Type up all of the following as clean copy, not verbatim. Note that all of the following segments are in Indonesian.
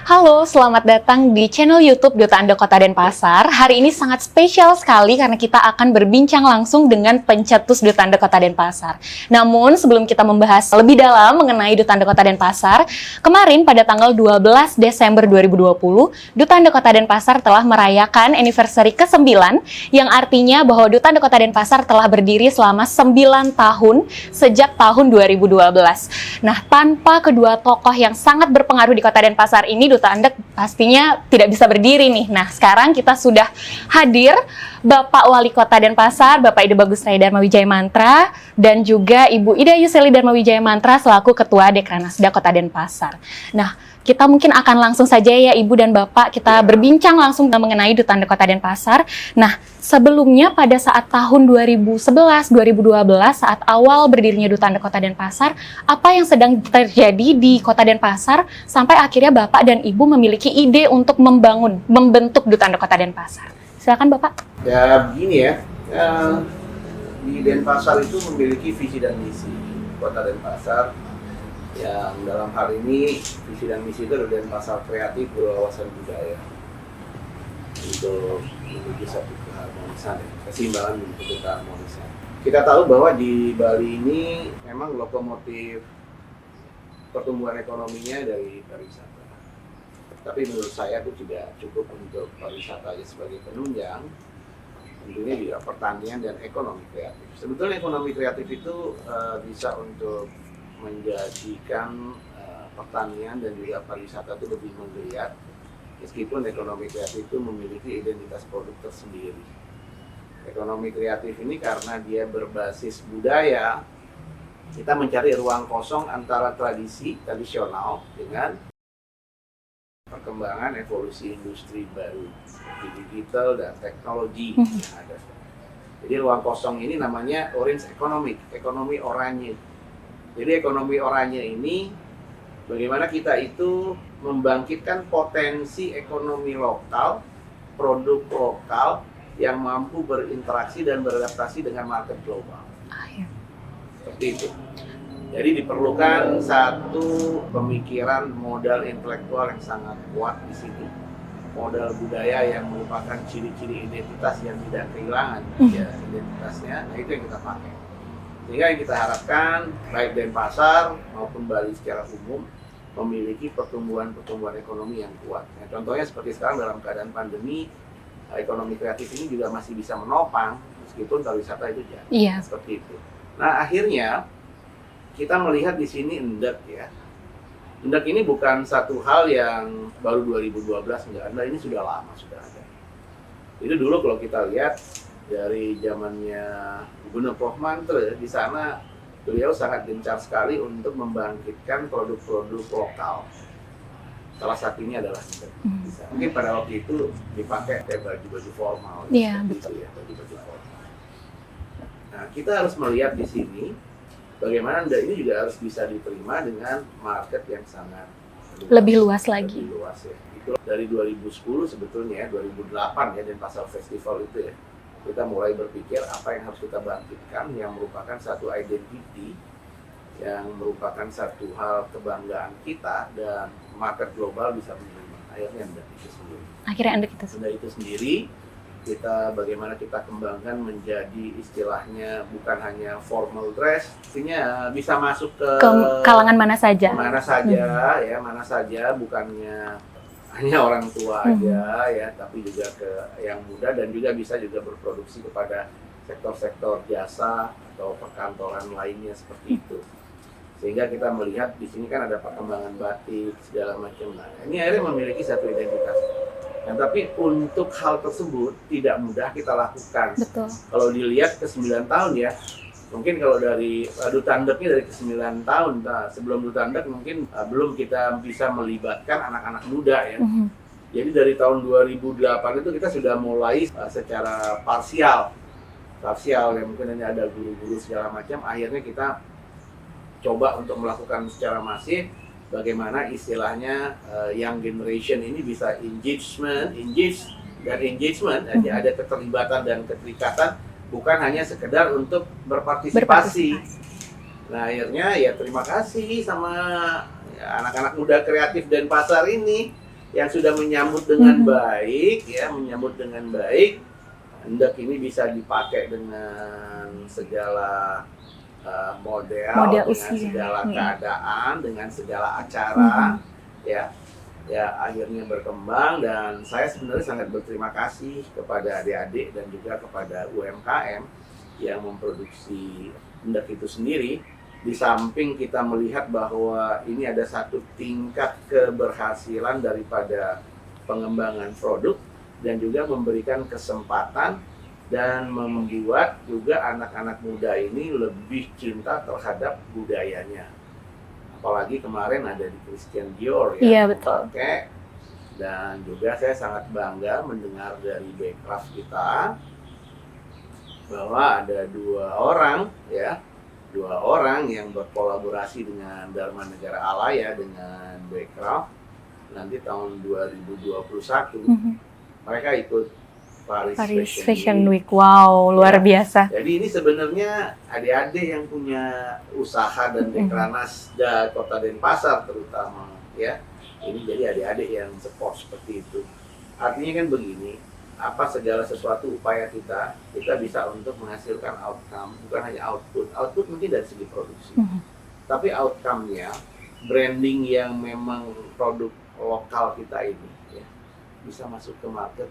Halo, selamat datang di channel YouTube Duta Anda Kota Denpasar. Hari ini sangat spesial sekali karena kita akan berbincang langsung dengan pencetus Duta Anda Kota Denpasar. Namun, sebelum kita membahas lebih dalam mengenai Duta Anda Kota Denpasar, kemarin pada tanggal 12 Desember 2020, Duta Anda Kota Denpasar telah merayakan anniversary ke-9, yang artinya bahwa Duta Anda Kota Denpasar telah berdiri selama 9 tahun sejak tahun 2012. Nah, tanpa kedua tokoh yang sangat berpengaruh di Kota Denpasar ini, Duta Anda pastinya tidak bisa berdiri nih. Nah, sekarang kita sudah hadir Bapak Wali Kota Denpasar, Bapak Ide Bagus Rai Dharma Wijaya Mantra, dan juga Ibu Ida Yuseli Dharma Wijaya Mantra selaku Ketua Dekranasda Kota Denpasar. Nah, kita mungkin akan langsung saja ya Ibu dan Bapak, kita berbincang langsung mengenai Duta Anda Kota Denpasar. Nah, sebelumnya pada saat tahun 2011-2012, saat awal berdirinya Duta Anda Kota Denpasar, apa yang sedang terjadi di Kota Denpasar sampai akhirnya Bapak dan Ibu memiliki ide untuk membentuk Duta Anda Kota Denpasar? Silakan Bapak. Ya begini ya, di Denpasar itu memiliki visi dan misi. Kota Denpasar yang dalam hal ini visi dan misi itu adalah Denpasar kreatif berwawasan budaya untuk menuju satu keharmonisan, keseimbangan menuju keharmonisan. Kita tahu bahwa di Bali ini memang lokomotif pertumbuhan ekonominya dari pariwisata. Tapi menurut saya itu tidak cukup untuk pariwisata sebagai penunjang. Tentunya juga pertanian dan ekonomi kreatif. Sebetulnya ekonomi kreatif itu bisa untuk menjadikan pertanian dan juga pariwisata itu lebih menggeliat, meskipun ekonomi kreatif itu memiliki identitas produk tersendiri. Ekonomi kreatif ini karena dia berbasis budaya, kita mencari ruang kosong antara tradisional dengan perkembangan evolusi industri baru seperti digital dan teknologi yang ada. Jadi ruang kosong ini namanya orange economic, ekonomi oranye. Jadi ekonomi oranye ini bagaimana kita itu membangkitkan potensi ekonomi lokal, produk lokal yang mampu berinteraksi dan beradaptasi dengan market global. Seperti itu. Jadi diperlukan satu pemikiran modal intelektual yang sangat kuat di sini. Modal budaya yang merupakan ciri-ciri identitas yang tidak kehilangan ya, identitasnya. Nah, itu yang kita pakai. Sehingga yang kita harapkan baik Denpasar maupun Bali secara umum memiliki pertumbuhan ekonomi yang kuat. Nah, contohnya seperti sekarang dalam keadaan pandemi, ekonomi kreatif ini juga masih bisa menopang meskipun pariwisata itu jatuh. Iya. Seperti itu. Nah, akhirnya kita melihat di sini endek ya. Endek ini bukan satu hal yang baru 2012 enggak ada, ini sudah lama sudah ada. Itu dulu kalau kita lihat dari zamannya Gubernur Prof. Mantre, di sana beliau sangat gencar sekali untuk membangkitkan produk-produk lokal. Salah satunya adalah endek. Mungkin pada waktu itu dipakai kayak baju-baju formal. Iya, betul. Ya, baju-baju formal. Nah, kita harus melihat di sini bagaimana endek ini juga harus bisa diterima dengan market yang sangat Lebih luas lagi. Lebih luas ya. Itu dari 2010 sebetulnya, 2008 ya, Denpasar Festival itu ya. Kita mulai berpikir apa yang harus kita bangkitkan yang merupakan satu identity, yang merupakan satu hal kebanggaan kita dan market global bisa menerima. Akhirnya endek itu sendiri. Endek itu sendiri. Kita bagaimana kita kembangkan menjadi istilahnya bukan hanya formal dress, artinya bisa masuk ke kalangan mana saja. Ya, mana saja, bukannya hanya orang tua aja ya, tapi juga ke yang muda dan juga bisa juga berproduksi kepada sektor-sektor jasa atau perkantoran lainnya seperti itu. Sehingga kita melihat di sini kan ada perkembangan batik segala macam. Nah, ini akhirnya memiliki satu identitas. Nah, tapi untuk hal tersebut tidak mudah kita lakukan. Betul. Kalau dilihat ke 9 tahun ya, mungkin kalau dari Duta Andeknya dari ke 9 tahun, nah, sebelum Duta Andek mungkin belum kita bisa melibatkan anak-anak muda ya. Jadi dari tahun 2008 itu kita sudah mulai secara parsial ya, mungkin hanya ada guru-guru segala macam. Akhirnya kita coba untuk melakukan secara masif. Bagaimana istilahnya young generation ini bisa engage, ada keterlibatan dan keterikatan, bukan hanya sekedar untuk berpartisipasi. Nah, akhirnya ya terima kasih sama anak-anak muda kreatif Denpasar ini yang sudah menyambut dengan baik, ya, menyambut dengan baik. Ndek ini bisa dipakai dengan segala model, dengan usia. segala keadaan, dengan segala acara, ya, akhirnya berkembang. Dan saya sebenarnya sangat berterima kasih kepada adik-adik dan juga kepada UMKM yang memproduksi ndek itu sendiri. Di samping kita melihat bahwa ini ada satu tingkat keberhasilan daripada pengembangan produk dan juga memberikan kesempatan dan membuat juga anak-anak muda ini lebih cinta terhadap budayanya. Apalagi kemarin ada di Christian Dior Iya, yang betul. memakai, dan juga saya sangat bangga mendengar dari Backcraft kita bahwa ada dua orang yang berkolaborasi dengan Dharma Negara Alaya dengan Backcraft. Nanti tahun 2021 mereka ikut Paris Fashion Week. Wow, luar biasa. Jadi ini sebenarnya adik-adik yang punya usaha dan Dekranasda Kota Denpasar terutama, ya. Ini jadi adik-adik yang support seperti itu. Artinya kan begini, apa segala sesuatu upaya kita bisa untuk menghasilkan outcome, bukan hanya output mungkin dari segi produksi, tapi outcome-nya, branding yang memang produk lokal kita ini, ya, bisa masuk ke market.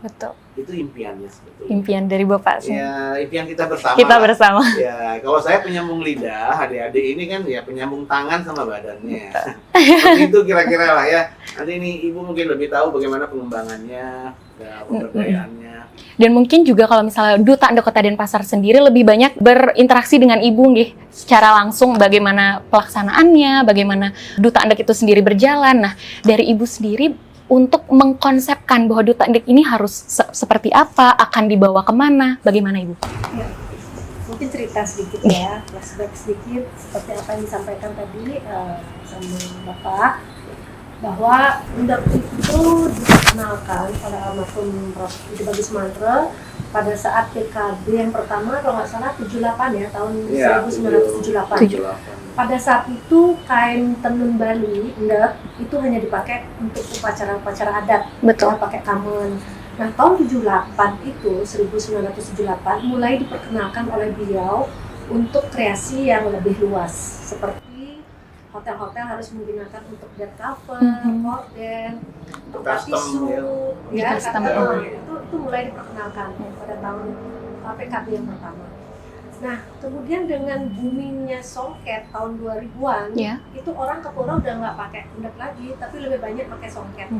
Betul. Itu impiannya sebetulnya. Impian dari Bapak. Ya, impian kita bersama. Kita bersama. Ya, kalau saya penyambung lidah, adik-adik ini kan ya penyambung tangan sama badannya. Seperti itu kira-kira lah ya. Nanti ini Ibu mungkin lebih tahu bagaimana pengembangannya, pemberdayaannya. Dan mungkin juga kalau misalnya Duta Ndek Kota Denpasar sendiri lebih banyak berinteraksi dengan Ibu nggih, secara langsung bagaimana pelaksanaannya, bagaimana Duta Ndek itu sendiri berjalan. Nah, dari Ibu sendiri untuk mengkonsepkan bahwa Duta Ndek ini harus seperti apa, akan dibawa kemana, bagaimana Ibu? Ya, mungkin cerita sedikit ya, flashback sedikit seperti apa yang disampaikan tadi sama Bapak, bahwa Ndek itu dikenalkan oleh almarhum Prof. Budi Bagus Mantra pada saat PKB yang pertama, kalau nggak salah 78 ya, tahun 1978. Pada saat itu kain tenun Bali, Ndek, itu hanya dipakai untuk upacara-upacara adat. Betul. Ya, pakai kamen. Nah, tahun 78 itu, 1978, mulai diperkenalkan oleh beliau untuk kreasi yang lebih luas. Seperti hotel-hotel harus menggunakan untuk bed cover, gorden, tempat tisu, ya, itu mulai diperkenalkan pada tahun PKB yang pertama. Nah, kemudian dengan boomingnya songket tahun 2000-an, itu orang ke pura udah nggak pakai ndek lagi, tapi lebih banyak pakai songket.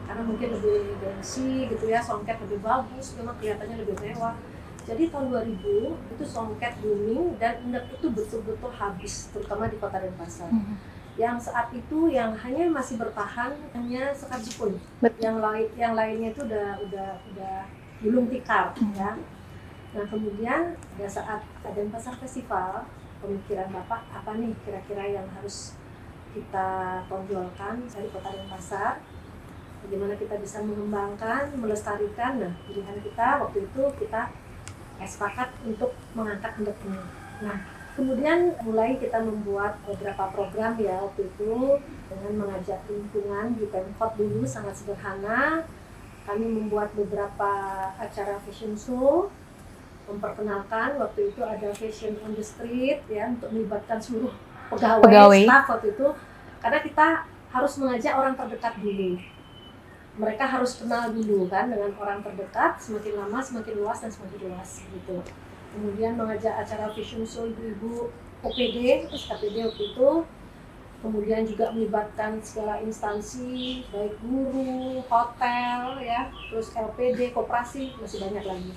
Karena mungkin lebih gengsi gitu ya, songket lebih bagus, memang kelihatannya lebih mewah. Jadi tahun 2000 itu songket booming dan ndek itu betul-betul habis, terutama di Kota Denpasar. Yang saat itu yang hanya masih bertahan hanya Sekar Jepun. Yang lainnya itu udah gulung tikar, ya. Nah, kemudian pada saat Denpasar Festival, pemikiran Bapak apa nih kira-kira yang harus kita tonjolkan dari Kota Denpasar, bagaimana kita bisa mengembangkan, melestarikan. Nah, pilihan kita waktu itu kita sepakat untuk mengangkat ndek ini. Nah, kemudian mulai kita membuat beberapa program ya waktu itu dengan mengajak lingkungan di Pemkot dulu, sangat sederhana. Kami membuat beberapa acara fashion show, memperkenalkan waktu itu ada fashion on the street ya, untuk melibatkan seluruh pegawai, staff waktu itu, karena kita harus mengajak orang terdekat dulu. Mereka harus kenal dulu kan dengan orang terdekat, semakin lama semakin luas dan semakin luas gitu. Kemudian mengajak acara fashion show ibu-ibu OPD, SKPD waktu itu. Kemudian juga melibatkan segala instansi, baik guru, hotel ya, terus LPD, koperasi, masih banyak lagi.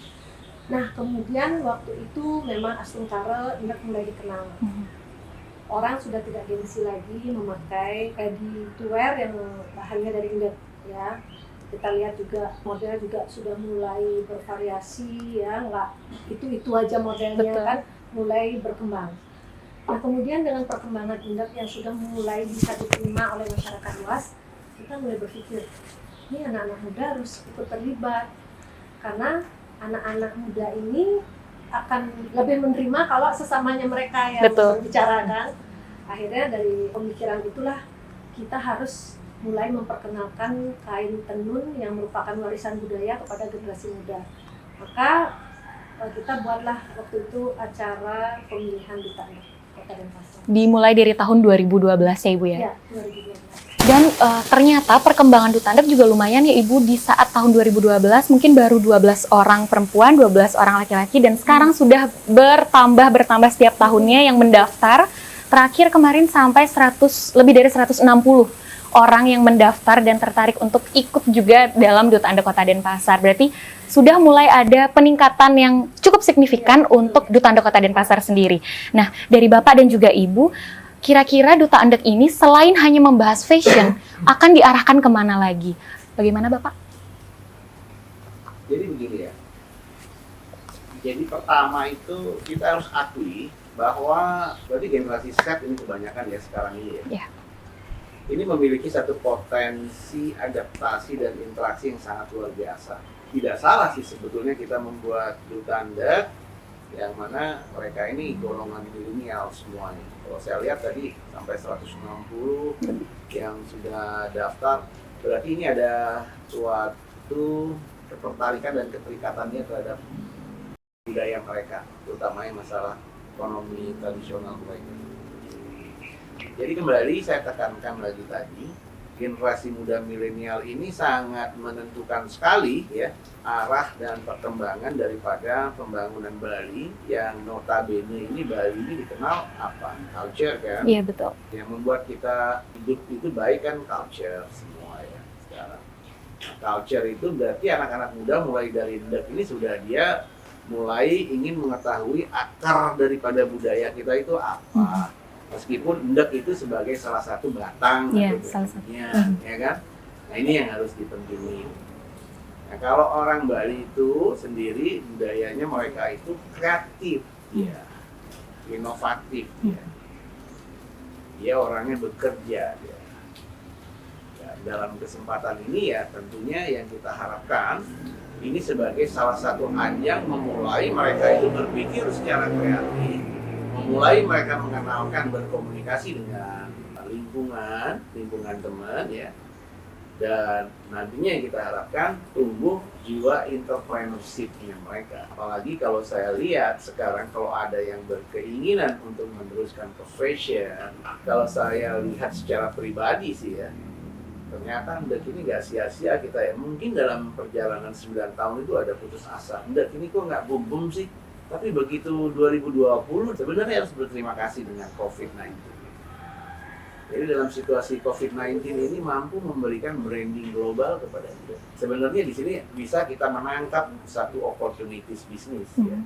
Nah, kemudian waktu itu memang Astungkara ndek mulai dikenal. Orang sudah tidak gengsi lagi memakai ready to wear yang bahannya dari ndek ya. Kita lihat juga model juga sudah mulai bervariasi ya, nggak itu aja modelnya. Betul. Kan mulai berkembang. Nah, kemudian dengan perkembangan ndek yang sudah mulai bisa diterima oleh masyarakat luas, kita mulai berpikir, ini anak-anak muda harus ikut terlibat, karena anak-anak muda ini akan lebih menerima kalau sesamanya mereka yang berbicara kan. Akhirnya dari pemikiran itulah kita harus mulai memperkenalkan kain tenun yang merupakan warisan budaya kepada generasi muda. Maka kita buatlah waktu itu acara pemilihan duta adat Kota Denpasar. Dimulai dari tahun 2012 ya Ibu ya? Ya, 2012. Dan ternyata perkembangan Duta Adat juga lumayan ya Ibu, di saat tahun 2012 mungkin baru 12 orang perempuan, 12 orang laki-laki, dan sekarang sudah bertambah setiap tahunnya yang mendaftar. Terakhir kemarin sampai lebih dari 160 orang yang mendaftar dan tertarik untuk ikut juga dalam Duta Adat Kota Denpasar. Berarti sudah mulai ada peningkatan yang cukup signifikan untuk Duta Adat Kota Denpasar sendiri. Nah, dari Bapak dan juga Ibu, kira-kira Duta Adat ini selain hanya membahas fashion, akan diarahkan kemana lagi? Bagaimana Bapak? Jadi begini ya. Jadi pertama itu kita harus akui bahwa berarti generasi Z ini kebanyakan ya sekarang ini ya. Ya. Ini memiliki satu potensi adaptasi dan interaksi yang sangat luar biasa. Tidak salah sih sebetulnya kita membuat Duta Adat yang mana mereka ini golongan milenial semuanya. Kalau saya lihat tadi sampai 160 yang sudah daftar, berarti ini ada suatu ketertarikan dan keterikatannya terhadap budaya mereka, terutama yang masalah ekonomi tradisional mereka. Jadi kembali saya tekankan lagi tadi, generasi muda milenial ini sangat menentukan sekali ya arah dan perkembangan daripada pembangunan Bali, yang notabene ini Bali ini dikenal apa? Culture kan? Iya betul. Yang membuat kita hidup itu baik kan culture semua ya sekarang. Nah, culture itu berarti anak-anak muda mulai dari ndek ini sudah dia mulai ingin mengetahui akar daripada budaya kita itu apa. Meskipun ndek itu sebagai salah satu batang salah satunya, ya kan? Nah ini yang harus dipentingin. Nah kalau orang Bali itu sendiri budayanya mereka itu kreatif, ya, inovatif, ya. Dia orangnya bekerja. Ya. Dan dalam kesempatan ini ya tentunya yang kita harapkan ini sebagai salah satu ajang memulai mereka itu berpikir secara kreatif. Mulai mereka mengenalkan berkomunikasi dengan lingkungan teman ya, dan nantinya yang kita harapkan tumbuh jiwa entrepreneurship-nya mereka. Apalagi kalau saya lihat sekarang kalau ada yang berkeinginan untuk meneruskan ke fashion, kalau saya lihat secara pribadi sih ya, ternyata ndek ini nggak sia-sia kita ya. Mungkin dalam perjalanan 9 tahun itu ada putus asa, ndek ini kok nggak boom sih. Tapi begitu 2020 sebenarnya harus berterima kasih dengan COVID-19. Jadi dalam situasi COVID-19 ini mampu memberikan branding global kepada kita. Sebenarnya di sini bisa kita menangkap satu opportunities bisnis ya.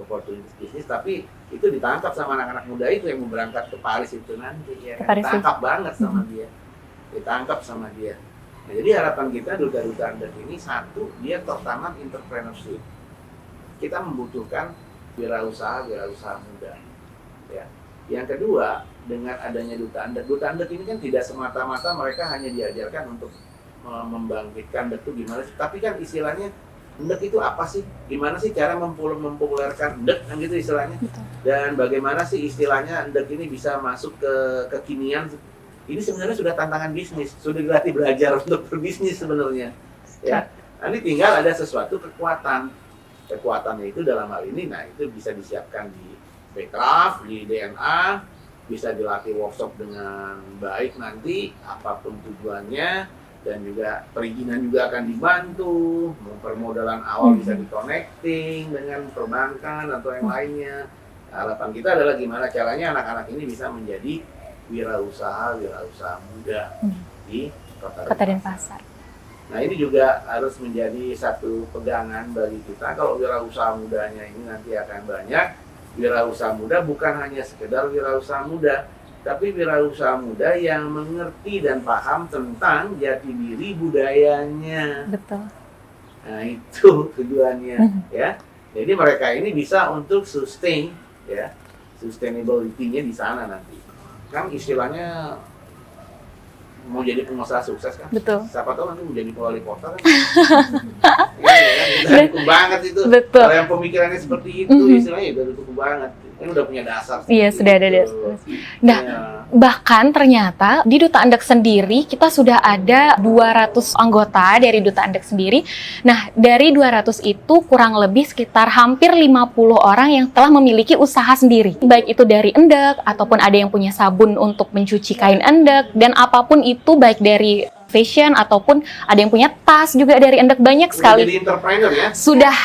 Opportunities bisnis, tapi itu ditangkap sama anak-anak muda itu yang mau berangkat ke Paris itu nanti ya. Ditangkap banget sama dia. Ditangkap sama dia. Nah, jadi harapan kita Duta Adat ini satu, dia tertanam entrepreneurship. Kita membutuhkan wirausaha muda. Ya. Yang kedua, dengan adanya Duta Adat ini kan tidak semata-mata mereka hanya diajarkan untuk membangkitkan ndek itu gimana sih, tapi kan istilahnya ndek itu apa sih? Gimana sih cara mempopulerkan ndek kan gitu istilahnya. Dan bagaimana sih istilahnya ndek ini bisa masuk ke kekinian. Ini sebenarnya sudah tantangan bisnis, sudah dilatih belajar untuk berbisnis sebenarnya. Ya. Nanti tinggal ada sesuatu kekuatannya itu dalam hal ini, nah itu bisa disiapkan di Bekraf, di DNA, bisa dilatih workshop dengan baik nanti, apapun tujuannya, dan juga perizinan juga akan dibantu, permodalan awal bisa di-connecting dengan perbankan atau yang lainnya. Harapan kita adalah gimana caranya anak-anak ini bisa menjadi wirausaha muda di Kota Denpasar. Nah ini juga harus menjadi satu pegangan bagi kita. Kalau wirausaha mudanya ini nanti akan banyak. Wirausaha muda bukan hanya sekedar wirausaha muda, tapi wirausaha muda yang mengerti dan paham tentang jati diri budayanya. Betul. Nah itu tujuannya ya. Jadi mereka ini bisa untuk sustain ya, sustainability-nya di sana nanti. Kan istilahnya mau jadi pengusaha sukses kan? Betul. Siapa tahu nanti mau jadi wali kota kan? Iya kan? Udah cukup banget itu. Betul. Kalau yang pemikirannya seperti itu, istilahnya udah cukup banget. Ini udah punya dasar. Iya, sudah ada dasar. Nah, Ya. bahkan ternyata di Duta Andek sendiri kita sudah ada 200 anggota dari Duta Andek sendiri. Nah, dari 200 itu kurang lebih sekitar hampir 50 orang yang telah memiliki usaha sendiri. Baik itu dari endek ataupun ada yang punya sabun untuk mencuci kain endek dan apapun itu, baik dari fashion ataupun ada yang punya tas juga dari endek, banyak sekali. Jadi entrepreneur ya. Sudah.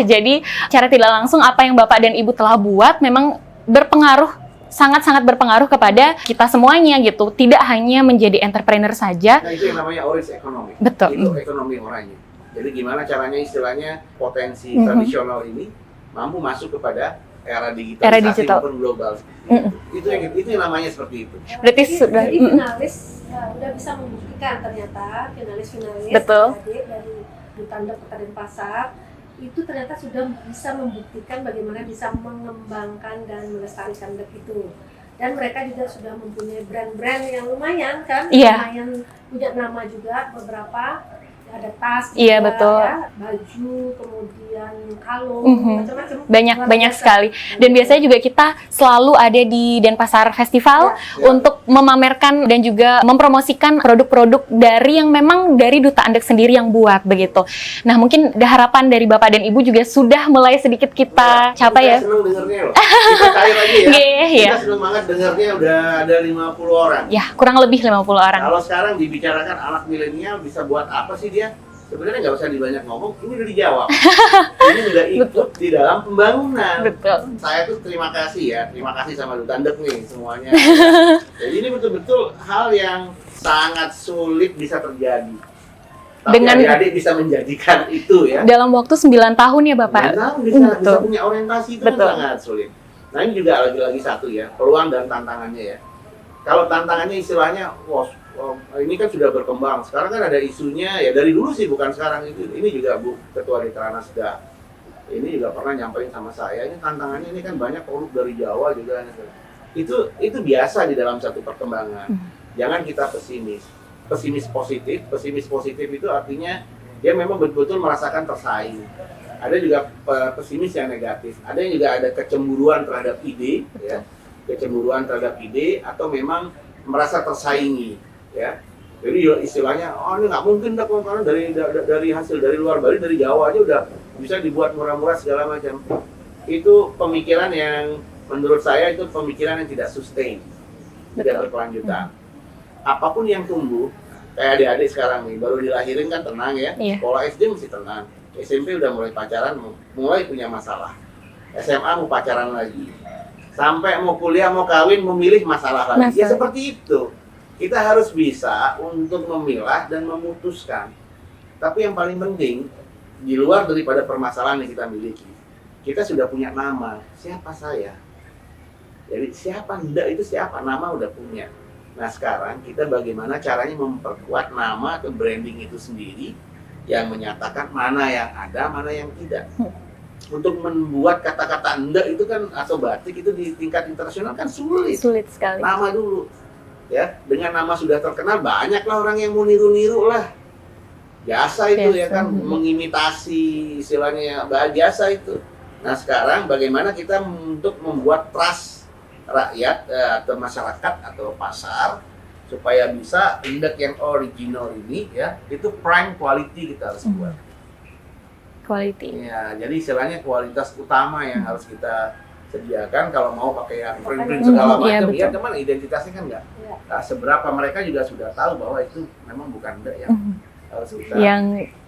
Jadi cara tidak langsung apa yang Bapak dan Ibu telah buat memang berpengaruh, sangat-sangat berpengaruh kepada kita semuanya gitu. Tidak hanya menjadi entrepreneur saja. Nah, itu yang namanya orange economy. Betul. Itu ekonomi oranye. Jadi gimana caranya istilahnya potensi Mhm. tradisional ini mampu masuk kepada era digitalisasi Era digital. maupun global. Mhm. Itu yang namanya seperti itu. Berarti sudah. Jadi finalis udah bisa membuktikan ternyata finalis Betul. adik dari Duta Andek Kota Denpasar itu ternyata sudah bisa membuktikan bagaimana bisa mengembangkan dan melestarikan endek itu. Dan mereka juga sudah mempunyai brand-brand yang lumayan kan, Iya. lumayan punya nama juga beberapa. Ada tas, Iya, juga, betul. ya, baju, kemudian kalung, Mhm. macam-macam. Banyak Luar biasa. sekali. Dan biasanya juga kita selalu ada di Denpasar Festival Ya. untuk memamerkan dan juga mempromosikan produk-produk dari yang memang dari Duta Andek sendiri yang buat begitu. Nah, mungkin ada harapan dari Bapak dan Ibu juga sudah mulai sedikit kita capai ya. Kita seneng dengernya loh. Kita cair lagi ya. Iya, iya. Kita seneng banget dengernya udah ada 50 orang. Ya, kurang lebih 50 orang. Kalau sekarang dibicarakan anak milenial bisa buat apa sih dia? Sebenarnya nggak usah dibanyak ngomong, ini udah dijawab. Ini udah ikut di dalam pembangunan. Betul. Saya tuh terima kasih sama Duta Andek nih semuanya. Jadi ini betul-betul hal yang sangat sulit bisa terjadi. Tapi Dengan- adik-adik bisa menjadikan itu ya. Dalam waktu 9 tahun ya, Bapak. Benar, bisa Betul. punya orientasi itu Betul. kan sangat sulit. Nah ini juga lagi-lagi satu ya, peluang dan tantangannya ya. Kalau tantangannya istilahnya, wah, ini kan sudah berkembang. Sekarang kan ada isunya ya dari dulu sih, bukan sekarang itu. Ini juga Bu Ketua Dekranasda sudah ini juga pernah nyampein sama saya. Ini tantangannya ini kan banyak produk dari Jawa juga. Itu biasa di dalam satu perkembangan. Jangan kita pesimis. Pesimis positif itu artinya dia memang betul-betul merasakan tersaing. Ada juga pesimis yang negatif. Ada yang juga ada kecemburuan terhadap ide, ya. Kecemburuan terhadap ide atau memang merasa tersaingi, ya. Jadi istilahnya, oh ini nggak mungkin dah karena dari hasil dari luar Bali, dari Jawa aja udah bisa dibuat murah-murah segala macam. Itu pemikiran yang menurut saya itu pemikiran yang tidak sustain, tidak berkelanjutan. Apapun yang tumbuh, kayak adik-adik sekarang nih, baru dilahirin kan tenang ya, Iya. sekolah SD masih tenang, SMP udah mulai pacaran, mulai punya masalah, SMA mau pacaran lagi, sampai mau kuliah, mau kawin, memilih masalah lagi. Ya seperti itu. Kita harus bisa untuk memilah dan memutuskan. Tapi yang paling penting, di luar daripada permasalahan yang kita miliki, kita sudah punya nama. Siapa saya? Jadi siapa Nda itu siapa? Nama udah punya. Nah sekarang kita bagaimana caranya memperkuat nama atau branding itu sendiri yang menyatakan mana yang ada, mana yang tidak. Untuk membuat kata-kata Nda itu kan atau batik itu di tingkat internasional kan sulit. Sulit sekali. Nama dulu. Ya, dengan nama sudah terkenal banyaklah orang yang mau niru-niru lah. Biasa itu ya kan, mengimitasi istilahnya biasa itu. Nah sekarang bagaimana kita untuk membuat trust rakyat atau masyarakat atau pasar supaya bisa endek yang original ini ya itu prime quality kita harus buat. Quality. Ya, jadi istilahnya kualitas utama yang harus kita sediakan kalau mau pakai yang print segala Iya, macam. betul. Ya, cuman identitasnya kan nggak. Iya. Nah, seberapa mereka juga sudah tahu bahwa itu memang bukan endek yang harus kita. Yang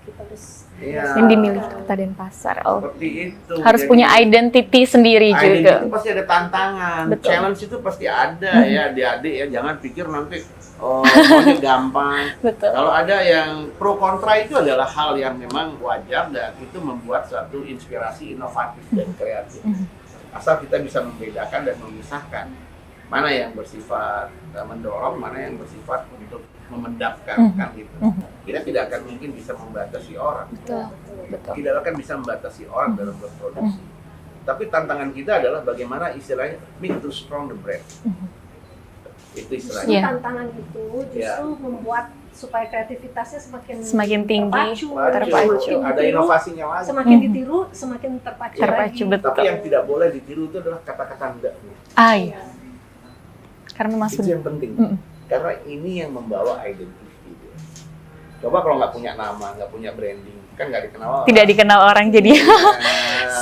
Kita harus Iya. yang dimiliki Kota Denpasar. Oh. Seperti itu. Harus Jadi, punya identity sendiri identity juga. itu pasti ada tantangan, Betul. challenge itu pasti ada ya adik-adik ya. Jangan pikir nanti maunya gampang. Betul. Kalau ada yang pro kontra itu adalah hal yang memang wajar dan itu membuat suatu inspirasi inovatif dan kreatif. Asal kita bisa membedakan dan memisahkan mana yang bersifat mendorong, mana yang bersifat untuk memendapkan kan gitu. Kita tidak akan mungkin bisa membatasi orang. Betul. Betul. Tidak akan bisa membatasi orang dalam berproduksi. Tapi tantangan kita adalah bagaimana istilahnya make to strong the brand. Itu Justru istilahnya. Iya. tantangan itu justru membuat supaya kreativitasnya Semakin tinggi, terpacu. Ada inovasinya lagi. Semakin ditiru, semakin terpacu lagi. betul. Tapi yang tidak boleh ditiru itu adalah kata-kata enggaknya. Iya. Karena memang Itu yang penting. Karena ini yang membawa identitas dia. Coba kalau nggak punya nama, nggak punya branding, kan nggak dikenal orang. tidak dikenal orang, jadi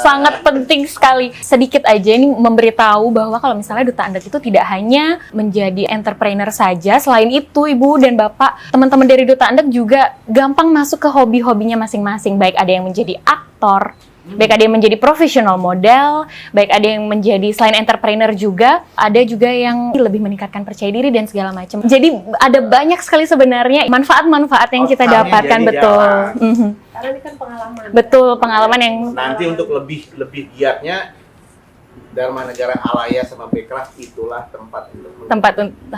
sangat penting sekali. Sedikit aja ini memberitahu bahwa kalau misalnya Duta Andek itu tidak hanya menjadi entrepreneur saja, selain itu Ibu dan Bapak, teman-teman dari Duta Andek juga gampang masuk ke hobi-hobinya masing-masing. Baik ada yang menjadi aktor, baik ada yang menjadi profesional model, baik ada yang menjadi selain entrepreneur juga, ada juga yang lebih meningkatkan percaya diri dan segala macam. Jadi ada banyak sekali sebenarnya manfaat-manfaat yang kita dapatkan, betul. Karena ini kan pengalaman. Betul, pengalaman yang Nanti untuk lebih giatnya, Dharma Negara Alaya sama Bekraf itulah tempat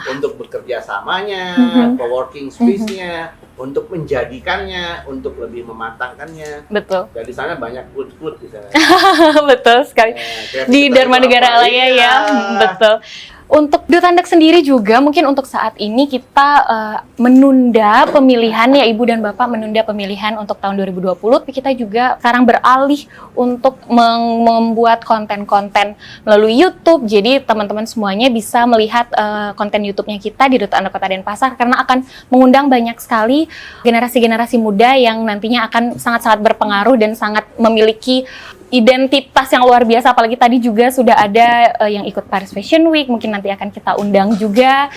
untuk bekerja samanya, co-working space-nya, untuk menjadikannya, untuk lebih mematangkannya. betul. Dan di sana banyak food di sana. Betul sekali. Di Dharma Negara Alaya ya, betul. Untuk Duta Andek sendiri juga mungkin untuk saat ini kita menunda pemilihan ya Ibu dan Bapak, menunda pemilihan untuk tahun 2020, tapi kita juga sekarang beralih untuk membuat konten-konten melalui YouTube. Jadi teman-teman semuanya bisa melihat konten YouTube-nya kita di Duta Andek Kota Denpasar, karena akan mengundang banyak sekali generasi-generasi muda yang nantinya akan sangat-sangat berpengaruh dan sangat memiliki identitas yang luar biasa. Apalagi tadi juga sudah ada yang ikut Paris Fashion Week, mungkin nanti akan kita undang juga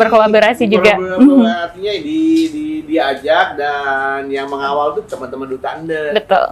berkolaborasi juga. Artinya diajak, dan yang mengawal tuh teman-teman Duta Andek. Betul.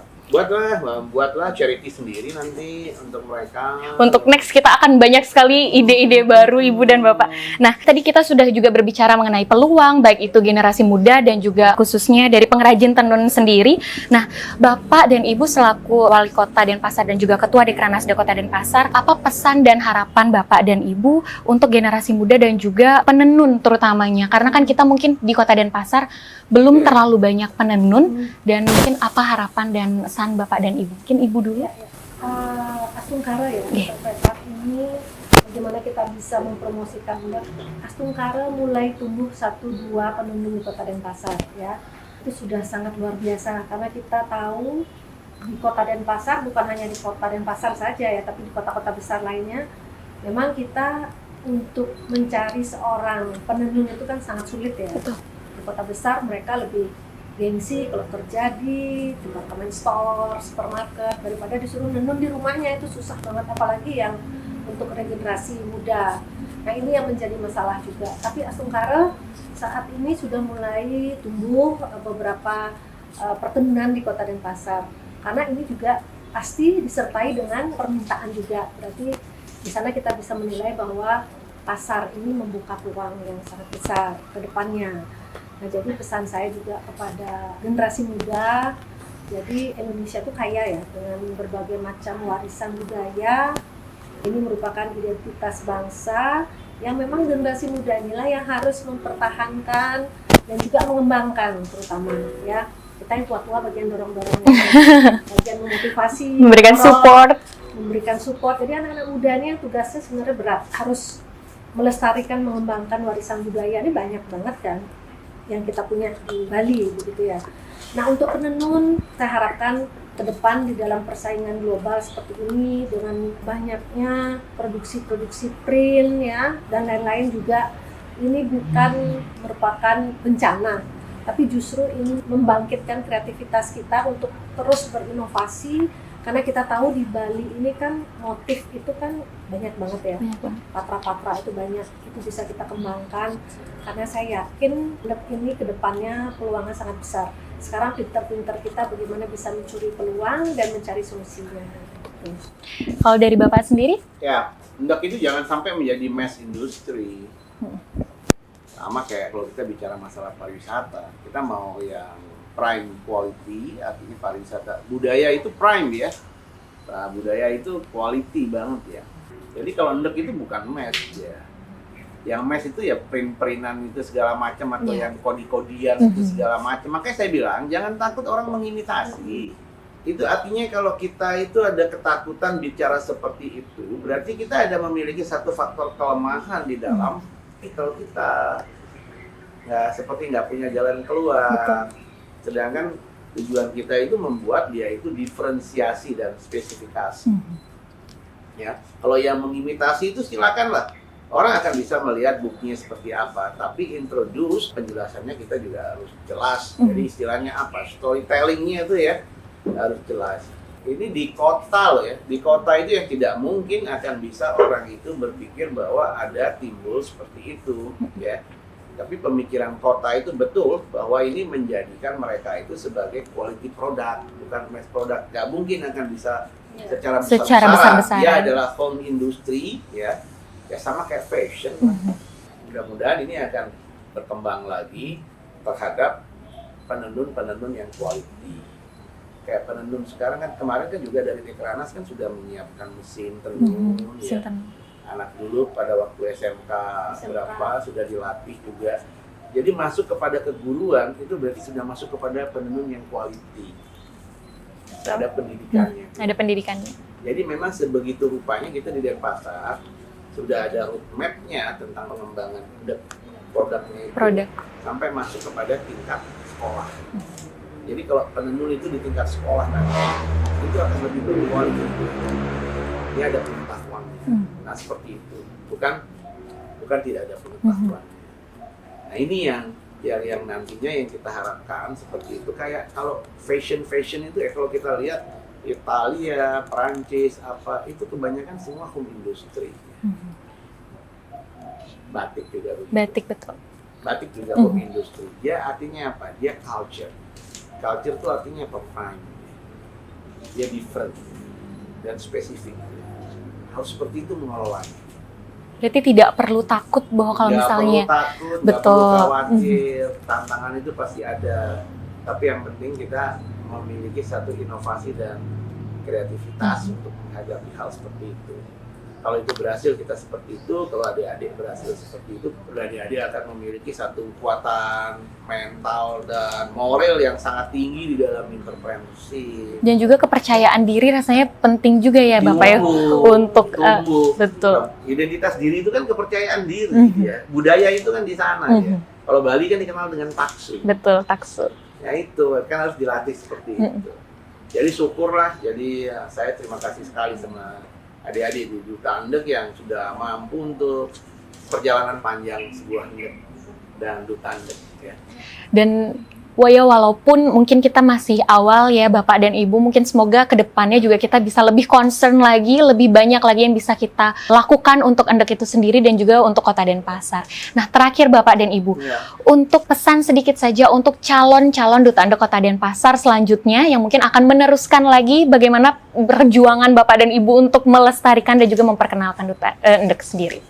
Buatlah charity sendiri nanti untuk mereka. Untuk next kita akan banyak sekali ide-ide baru Ibu dan Bapak. Nah, tadi kita sudah juga berbicara mengenai peluang, baik itu generasi muda dan juga khususnya dari pengrajin tenun sendiri. Nah, Bapak dan Ibu selaku Wali Kota Denpasar dan juga Ketua Dekranasda Kota Denpasar, apa pesan dan harapan Bapak dan Ibu untuk generasi muda dan juga penenun terutamanya? Karena kan kita mungkin di Kota Denpasar belum terlalu banyak penenun, dan mungkin apa harapan dan pesan Bapak dan Ibu? Mungkin Ibu dulu. Astungkara ya, sampai saat ini bagaimana kita bisa mempromosikan Astungkara mulai tumbuh 1-2 penenun di Kota Denpasar ya. Itu sudah sangat luar biasa, karena kita tahu di Kota Denpasar, bukan hanya di Kota Denpasar saja ya, tapi di kota-kota besar lainnya, memang kita untuk mencari seorang penenun itu kan sangat sulit ya. Betul. Di kota besar mereka lebih gengsi kalau kerja di department store, supermarket, daripada disuruh nenun di rumahnya, itu susah banget, apalagi yang untuk regenerasi muda. Nah, ini yang menjadi masalah juga. Tapi Astungkara saat ini sudah mulai tumbuh beberapa pertemunan di Kota Denpasar, karena ini juga pasti disertai dengan permintaan juga. Berarti di sana kita bisa menilai bahwa pasar ini membuka peluang yang sangat besar ke depannya. Nah, jadi pesan saya juga kepada generasi muda, jadi Indonesia itu kaya ya dengan berbagai macam warisan budaya. Ini merupakan identitas bangsa yang memang generasi muda inilah yang harus mempertahankan dan juga mengembangkan, terutama ya. Kita yang tua-tua bagian dorong-dorong, bagian memotivasi, Memberikan support. Jadi anak-anak muda ini yang tugasnya sebenarnya berat, harus melestarikan, mengembangkan warisan budaya. Ini banyak banget kan yang kita punya di Bali, begitu ya. Nah, untuk penenun, saya harapkan ke depan di dalam persaingan global seperti ini, dengan banyaknya produksi-produksi print ya dan lain-lain juga, ini bukan merupakan bencana, tapi justru ini membangkitkan kreativitas kita untuk terus berinovasi. Karena kita tahu di Bali ini kan motif itu kan banyak banget ya, patra-patra itu banyak, itu bisa kita kembangkan. Karena saya yakin ini ke depannya peluangnya sangat besar. Sekarang pinter-pinter kita bagaimana bisa mencuri peluang dan mencari solusinya. Kalau dari Bapak sendiri? Ya, hendak itu jangan sampai menjadi mass industry. Sama kayak kalau kita bicara masalah pariwisata, kita mau yang prime quality, artinya pariwisata. Budaya itu prime ya. Nah, budaya itu quality banget ya. Jadi kalau hendak itu bukan mass ya. Yang mass itu ya print-printan itu segala macam, atau yang kodi-kodian itu segala macam. Makanya saya bilang jangan takut orang mengimitasi. Itu artinya kalau kita itu ada ketakutan bicara seperti itu, berarti kita ada memiliki satu faktor kelemahan di dalam. Kalau kita nggak punya jalan keluar. Sedangkan tujuan kita itu membuat dia itu diferensiasi dan spesifikasi. Ya, kalau yang mengimitasi itu silakanlah. Orang akan bisa melihat buktinya seperti apa, tapi introduce penjelasannya kita juga harus jelas. Jadi istilahnya apa? Storytellingnya itu ya harus jelas. Ini di kota loh ya, di kota itu yang tidak mungkin akan bisa orang itu berpikir bahwa ada timbul seperti itu ya. Tapi pemikiran kota itu betul bahwa ini menjadikan mereka itu sebagai quality product, bukan mass product. Gak mungkin akan bisa secara besar-besaran. Dia adalah home industry ya sama kayak fashion. Mudah-mudahan ini akan berkembang lagi terhadap penenun-penenun yang quality. Kayak penenun sekarang kan, kemarin kan juga dari Tekranas kan sudah menyiapkan mesin tenun. Anak dulu pada waktu SMK berapa sudah dilatih juga. Jadi masuk kepada keguruan itu berarti sudah masuk kepada penenun yang quality. Ada pendidikannya. Ada pendidikannya. Jadi memang sebegitu rupanya kita di Denpasar sudah ada roadmap-nya tentang pengembangan produknya itu sampai masuk kepada tingkat sekolah. Jadi kalau penenun itu di tingkat sekolah nanti itu akan lebih berkualitas. Dia ada pengetahuannya. Nah seperti itu, bukan tidak ada pengetahuan. Nah ini yang nantinya yang kita harapkan seperti itu. Kayak kalau fashion itu ya kalau kita lihat Italia, Prancis apa itu kebanyakan semua home industry. Batik juga begitu. Batik betul. Batik juga home industry. Dia artinya apa? Dia culture. Culture itu artinya apa? Prime. Dia different dan spesifik. Harus seperti itu mengelolanya. Berarti tidak perlu takut bahwa kalau misalnya perlu takut, nggak perlu khawatir, tantangan itu pasti ada. Tapi yang penting kita memiliki satu inovasi dan kreativitas untuk menghadapi hal seperti itu. Kalau itu berhasil kita seperti itu, kalau adik-adik berhasil seperti itu, adik-adik akan memiliki satu kekuatan mental dan moral yang sangat tinggi di dalam entrepreneurship. Dan juga kepercayaan diri rasanya penting juga ya Bapak ya untuk betul. Identitas diri itu kan kepercayaan diri ya. Budaya itu kan di sana ya. Kalau Bali kan dikenal dengan taksu. Betul, taksu. Ya itu kan harus dilatih seperti itu. Jadi syukurlah. Jadi ya, saya terima kasih sekali sama adik-adik di Duta Endek yang sudah mampu untuk perjalanan panjang sebuah Endek dan Duta Endek ya. Dan walaupun mungkin kita masih awal ya Bapak dan Ibu, mungkin semoga kedepannya juga kita bisa lebih concern lagi, lebih banyak lagi yang bisa kita lakukan untuk Endek itu sendiri dan juga untuk Kota Denpasar. Nah terakhir Bapak dan Ibu, untuk pesan sedikit saja untuk calon-calon Duta Endek Kota Denpasar selanjutnya yang mungkin akan meneruskan lagi bagaimana perjuangan Bapak dan Ibu untuk melestarikan dan juga memperkenalkan Duta Endek sendiri.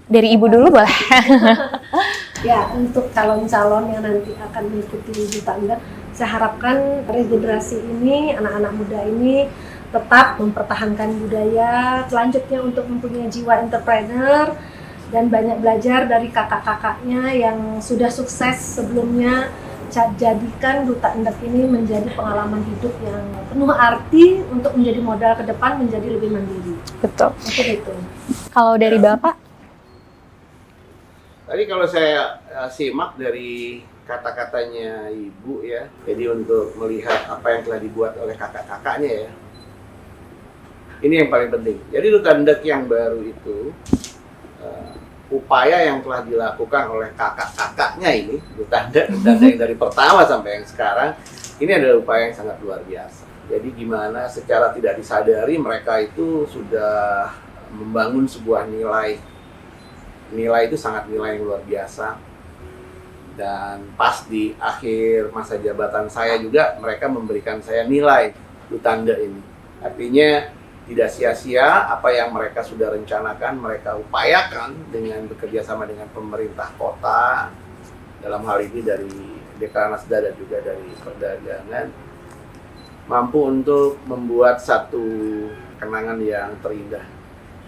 Dari Ibu dulu boleh? Ya, untuk calon-calon yang nanti akan mengikuti Duta Endek, saya harapkan regenerasi ini, anak-anak muda ini tetap mempertahankan budaya, selanjutnya untuk mempunyai jiwa entrepreneur dan banyak belajar dari kakak-kakaknya yang sudah sukses sebelumnya. Jadikan Duta Endek ini menjadi pengalaman hidup yang penuh arti untuk menjadi modal ke depan, menjadi lebih mandiri. Betul. Itu. Kalau dari Bapak? Tadi kalau saya simak dari kata-katanya Ibu ya, jadi untuk melihat apa yang telah dibuat oleh kakak-kakaknya ya, ini yang paling penting. Jadi Duta Endek yang baru itu, upaya yang telah dilakukan oleh kakak-kakaknya ini, Duta Endek yang dari pertama sampai yang sekarang, ini adalah upaya yang sangat luar biasa. Jadi gimana secara tidak disadari mereka itu sudah membangun sebuah nilai itu sangat nilai yang luar biasa. Dan pas di akhir masa jabatan saya juga mereka memberikan saya nilai Duta Endek ini. Artinya tidak sia-sia apa yang mereka sudah rencanakan, mereka upayakan dengan bekerja sama dengan pemerintah kota, dalam hal ini dari Dekranasda dan juga dari perdagangan, mampu untuk membuat satu kenangan yang terindah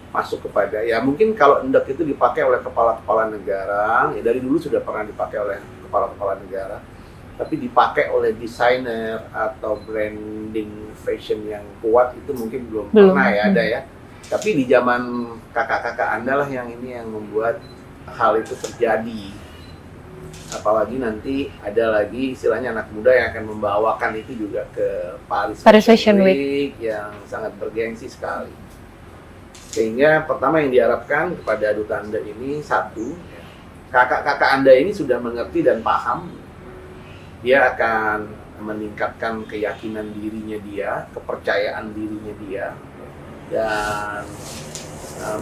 masuk kepada, ya mungkin kalau Endek itu dipakai oleh kepala-kepala negara, ya dari dulu sudah pernah dipakai oleh kepala-kepala negara, tapi dipakai oleh desainer atau branding fashion yang kuat itu mungkin belum pernah ya ada ya. Tapi di zaman kakak-kakak Anda lah yang ini yang membuat hal itu terjadi. Apalagi nanti ada lagi istilahnya anak muda yang akan membawakan itu juga ke Paris Fashion Week yang sangat bergengsi sekali. Sehingga pertama yang diharapkan kepada Duta Anda ini, satu, kakak-kakak Anda ini sudah mengerti dan paham. Dia akan meningkatkan keyakinan dirinya dia, kepercayaan dirinya dia, dan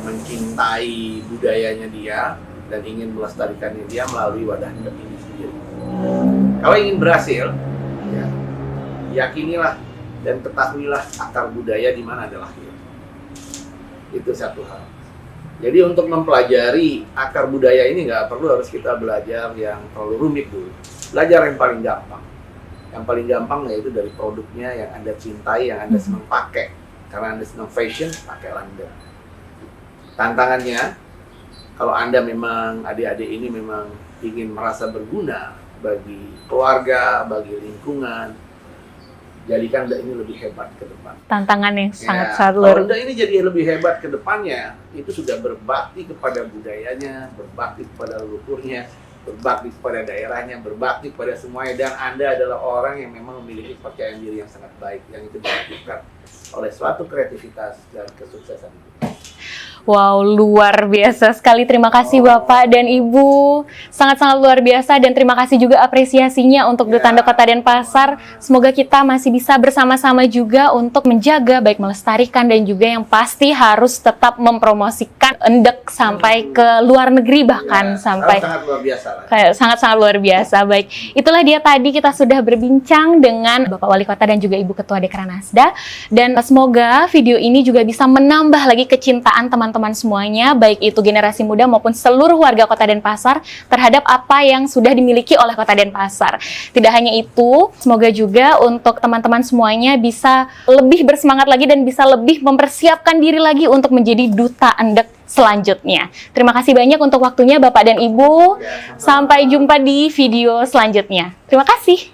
mencintai budayanya dia, dan ingin melestarikannya dia melalui wadah hidup ini sendiri. Kalau ingin berhasil, ya, yakinilah dan ketahuilah akar budaya di mana adalah lahir. Itu satu hal. Jadi untuk mempelajari akar budaya ini nggak perlu harus kita belajar yang terlalu rumit dulu. Belajar yang paling gampang. Yang paling gampang yaitu dari produknya yang Anda cintai, yang Anda senang pakai. Karena Anda senang fashion, pakailah Anda. Tantangannya, kalau Anda memang, adik-adik ini memang ingin merasa berguna bagi keluarga, bagi lingkungan, jadikan Anda ini lebih hebat ke depan. Tantangan yang sangat Kalau luar. Anda ini jadi lebih hebat ke depannya, itu sudah berbakti kepada budayanya, berbakti kepada leluhurnya, berbakti kepada daerahnya, berbakti kepada semuanya, dan Anda adalah orang yang memang memiliki kepercayaan diri yang sangat baik, yang itu dilakukan oleh suatu kreativitas dan kesuksesan. Wow, luar biasa sekali. Terima kasih Bapak dan Ibu. Sangat-sangat luar biasa, dan terima kasih juga apresiasinya untuk Duta Anda Kota Denpasar. Semoga kita masih bisa bersama-sama juga untuk menjaga, baik melestarikan, dan juga yang pasti harus tetap mempromosikan Endek sampai ke luar negeri, bahkan sampai sangat luar biasa lah. kayak sangat-sangat luar biasa. Baik, itulah dia tadi kita sudah berbincang dengan Bapak Wali Kota dan juga Ibu Ketua Dekranasda, dan semoga video ini juga bisa menambah lagi kecintaan teman-teman semuanya, baik itu generasi muda maupun seluruh warga Kota Denpasar terhadap apa yang sudah dimiliki oleh Kota Denpasar. Tidak hanya itu, semoga juga untuk teman-teman semuanya bisa lebih bersemangat lagi dan bisa lebih mempersiapkan diri lagi untuk menjadi Duta Endek selanjutnya. Terima kasih banyak untuk waktunya Bapak dan Ibu. Sampai jumpa di video selanjutnya. Terima kasih.